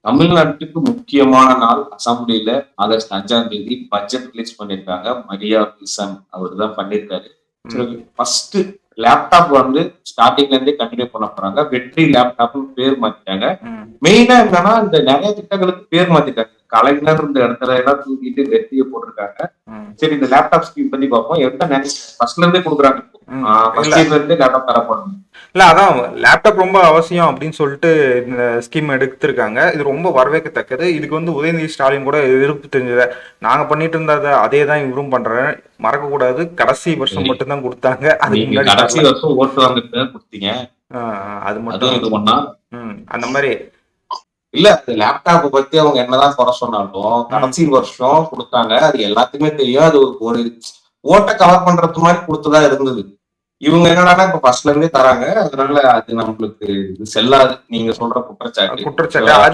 தமிழ்நாட்டுக்கு முக்கியமான நாள் அசெம்பிளில ஆகஸ்ட் 5ஆம் தேதி பட்ஜெட் ரிலீஸ் பண்ணியிருக்காங்க. மரியா வில்சன் அவர் தான் பண்ணியிருக்காரு. ம். ஃபர்ஸ்ட் லேப்டாப் வந்து ஸ்டார்டிங்ல இருந்தே கண்டினியூ பண்ண போறாங்க. வெற்றி லேப்டாப்னு பேர் மாத்திட்டாங்க. ம். மெயினா என்னன்னா இந்த நிறைய திட்டங்களுக்கு பேர் மாத்திட்டாங்க. கலைஞர் இந்த இடத்துல எல்லாம் தூக்கிட்டு வெற்றியை போட்டிருக்காங்க. ம். சரி இந்த லேப்டாப் ஸ்கீம் பத்தி பார்ப்போம். எல்லாம் நிறைய ஃபர்ஸ்ட்ல இருந்தே கொடுக்குறாங்க. ம். ஃபர்ஸ்ட் இல்ல இயர்ல இருந்தே லேப்டாப் தரப்படும். இல்ல அதான் லேப்டாப் ரொம்ப அவசியம் அப்படின்னு சொல்லிட்டு இந்த ஸ்கீம் எடுத்திருக்காங்க. இது ரொம்ப வரவேற்கத்தக்கது. இதுக்கு வந்து உதயநிதி ஸ்டாலின் கூட எதிர்ப்பு தெரிஞ்சத நாங்க பண்ணிட்டு இருந்தத அதே தான் இவரும் பண்றேன். மறக்க கூடாது. கடைசி வருஷம் மட்டும் தான் கொடுத்தாங்க. அதுக்கு நீங்க முன்னாடி கடைசி தரல. வருஷம் ஓட்டு வாங்கிட்டு கொடுத்தீங்க. அது அதுவும் மட்டும். இது பண்ணா அந்த மாதிரி. இல்ல அந்த லேப்டாப் பத்தி அவங்க என்னதான் குறை சொன்னாலும் கடைசி வருஷம் கொடுத்தாங்க. அது எல்லாத்துக்குமே தெரியும். அது ஒரு ஓட்டை கவர் பண்றது மாதிரி கொடுத்துதான் இருந்தது. இவங்க என்னடான்னா இப்ப ஃபர்ஸ்ட்ல இருந்தே தராங்க. அதனால அது நம்மளுக்கு செல்லாது. நீங்க சொல்ற குற்றச்சாட்டு. குற்றச்சாட்டு அது